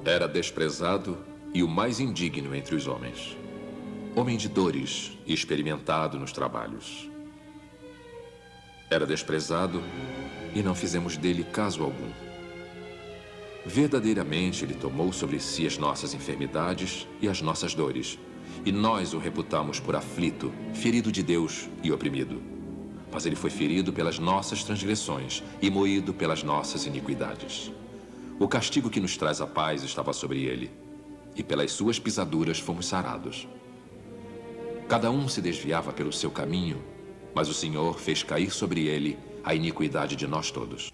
Era desprezado e o mais indigno entre os homens. Homem de dores e experimentado nos trabalhos. Era desprezado e não fizemos dele caso algum. Verdadeiramente ele tomou sobre si as nossas enfermidades e as nossas dores, e nós o reputamos por aflito, ferido de Deus e oprimido. Mas ele foi ferido pelas nossas transgressões e moído pelas nossas iniquidades. O castigo que nos traz a paz estava sobre ele, e pelas suas pisaduras fomos sarados. Cada um se desviava pelo seu caminho, mas o Senhor fez cair sobre ele a iniquidade de nós todos.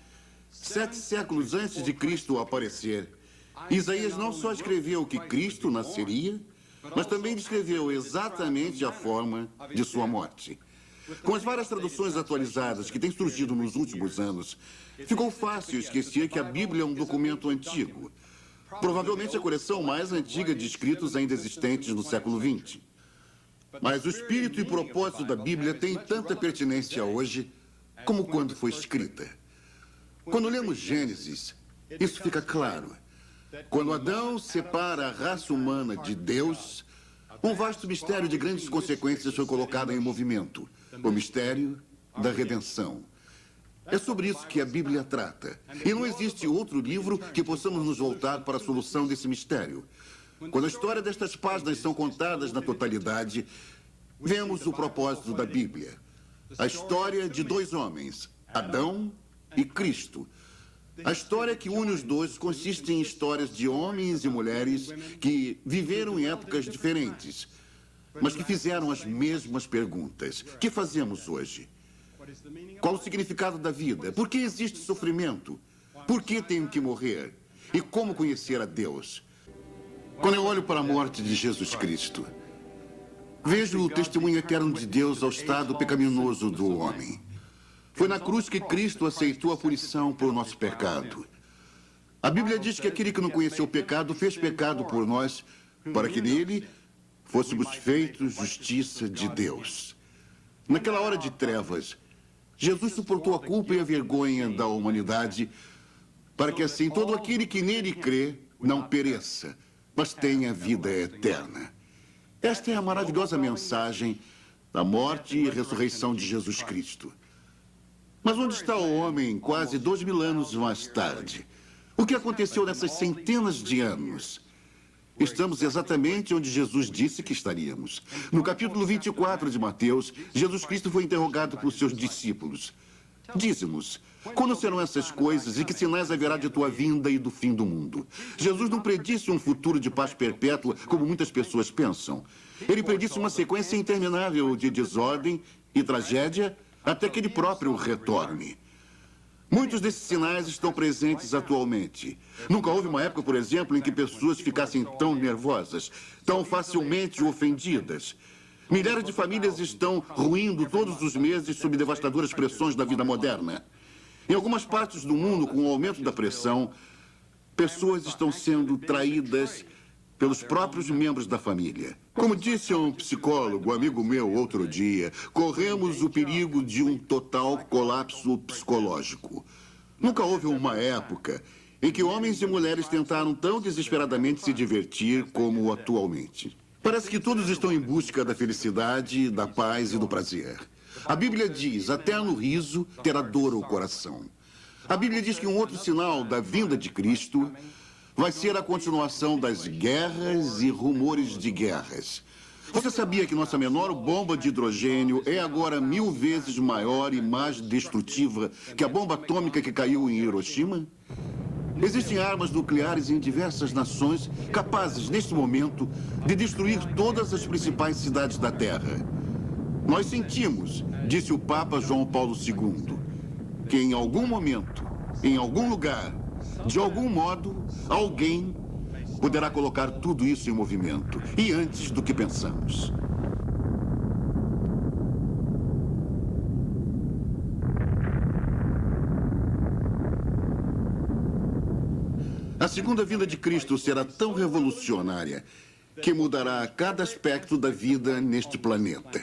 7 séculos antes de Cristo aparecer, Isaías não só escreveu que Cristo nasceria, mas também descreveu exatamente a forma de sua morte. Com as várias traduções atualizadas que têm surgido nos últimos anos, ficou fácil esquecer que a Bíblia é um documento antigo. Provavelmente a coleção mais antiga de escritos ainda existentes no século XX. Mas o espírito e propósito da Bíblia têm tanta pertinência hoje como quando foi escrita. Quando lemos Gênesis, isso fica claro. Quando Adão separa a raça humana de Deus, um vasto mistério de grandes consequências foi colocado em movimento. O mistério da redenção. É sobre isso que a Bíblia trata. E não existe outro livro que possamos nos voltar para a solução desse mistério. Quando a história destas páginas são contadas na totalidade, vemos o propósito da Bíblia. A história de 2 homens, Adão e Cristo. A história que une os dois consiste em histórias de homens e mulheres que viveram em épocas diferentes, mas que fizeram as mesmas perguntas. O que fazemos hoje? Qual o significado da vida? Por que existe sofrimento? Por que tenho que morrer? E como conhecer a Deus? Quando eu olho para a morte de Jesus Cristo, vejo o testemunho eterno de Deus ao estado pecaminoso do homem. Foi na cruz que Cristo aceitou a punição por nosso pecado. A Bíblia diz que aquele que não conheceu o pecado fez pecado por nós, para que nele fôssemos feitos justiça de Deus. Naquela hora de trevas, Jesus suportou a culpa e a vergonha da humanidade, para que assim todo aquele que nele crê não pereça, mas tenha vida eterna. Esta é a maravilhosa mensagem da morte e ressurreição de Jesus Cristo. Mas onde está o homem quase 2000 anos mais tarde? O que aconteceu nessas centenas de anos? Estamos exatamente onde Jesus disse que estaríamos. No capítulo 24 de Mateus, Jesus Cristo foi interrogado por seus discípulos. Dize-nos, quando serão essas coisas e que sinais haverá de tua vinda e do fim do mundo? Jesus não predisse um futuro de paz perpétua, como muitas pessoas pensam. Ele predisse uma sequência interminável de desordem e tragédia até que ele próprio retorne. Muitos desses sinais estão presentes atualmente. Nunca houve uma época, por exemplo, em que pessoas ficassem tão nervosas, tão facilmente ofendidas. Milhares de famílias estão ruindo todos os meses sob devastadoras pressões da vida moderna. Em algumas partes do mundo, com o aumento da pressão, pessoas estão sendo traídas pelos próprios membros da família. Como disse um psicólogo, amigo meu, outro dia, corremos o perigo de um total colapso psicológico. Nunca houve uma época em que homens e mulheres tentaram tão desesperadamente se divertir como atualmente. Parece que todos estão em busca da felicidade, da paz e do prazer. A Bíblia diz, até no riso terá dor o coração. A Bíblia diz que um outro sinal da vinda de Cristo vai ser a continuação das guerras e rumores de guerras. Você sabia que nossa menor bomba de hidrogênio é agora 1000 vezes maior e mais destrutiva que a bomba atômica que caiu em Hiroshima? Existem armas nucleares em diversas nações capazes, neste momento, de destruir todas as principais cidades da Terra. Nós sentimos, disse o Papa João Paulo II, que em algum momento, em algum lugar, de algum modo, alguém poderá colocar tudo isso em movimento. E antes do que pensamos. A segunda vinda de Cristo será tão revolucionária que mudará cada aspecto da vida neste planeta.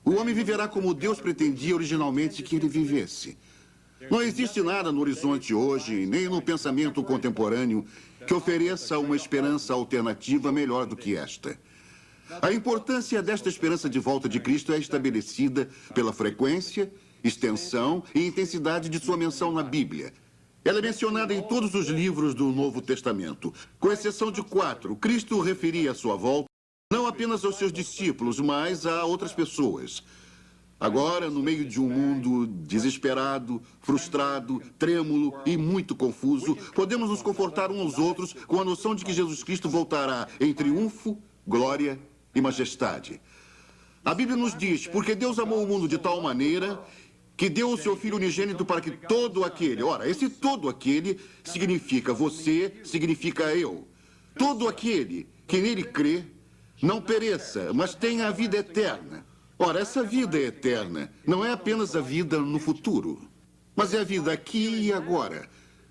O homem viverá como Deus pretendia originalmente que ele vivesse. Não existe nada no horizonte hoje, nem no pensamento contemporâneo, que ofereça uma esperança alternativa melhor do que esta. A importância desta esperança de volta de Cristo é estabelecida pela frequência, extensão e intensidade de sua menção na Bíblia. Ela é mencionada em todos os livros do Novo Testamento. Com exceção de 4, Cristo referia a sua volta não apenas aos seus discípulos, mas a outras pessoas. Agora, no meio de um mundo desesperado, frustrado, trêmulo e muito confuso, podemos nos confortar uns aos outros com a noção de que Jesus Cristo voltará em triunfo, glória e majestade. A Bíblia nos diz, porque Deus amou o mundo de tal maneira que deu o seu Filho unigênito para que todo aquele... Ora, esse todo aquele significa você, significa eu. Todo aquele que nele crê não pereça, mas tenha a vida eterna. Ora, essa vida eterna não é apenas a vida no futuro, mas é a vida aqui e agora,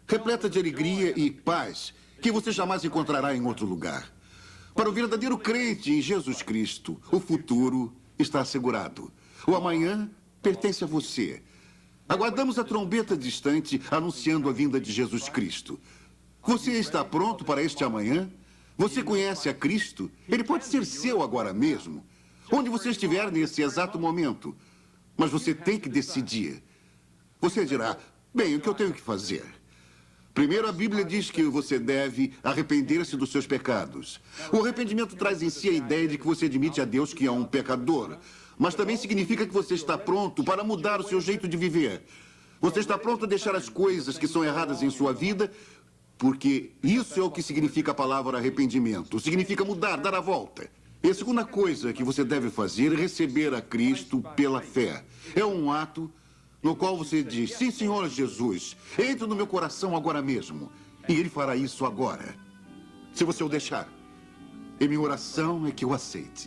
repleta de alegria e paz, que você jamais encontrará em outro lugar. Para o verdadeiro crente em Jesus Cristo, o futuro está assegurado. O amanhã pertence a você. Aguardamos a trombeta distante anunciando a vinda de Jesus Cristo. Você está pronto para este amanhã? Você conhece a Cristo? Ele pode ser seu agora mesmo, onde você estiver nesse exato momento. Mas você tem que decidir. Você dirá, bem, o que eu tenho que fazer? Primeiro, a Bíblia diz que você deve arrepender-se dos seus pecados. O arrependimento traz em si a ideia de que você admite a Deus que é um pecador, mas também significa que você está pronto para mudar o seu jeito de viver. Você está pronto a deixar as coisas que são erradas em sua vida, porque isso é o que significa a palavra arrependimento. Significa mudar, dar a volta. E a segunda coisa que você deve fazer é receber a Cristo pela fé. É um ato no qual você diz, sim, Senhor Jesus, entre no meu coração agora mesmo. E Ele fará isso agora, se você o deixar. E minha oração é que o aceite.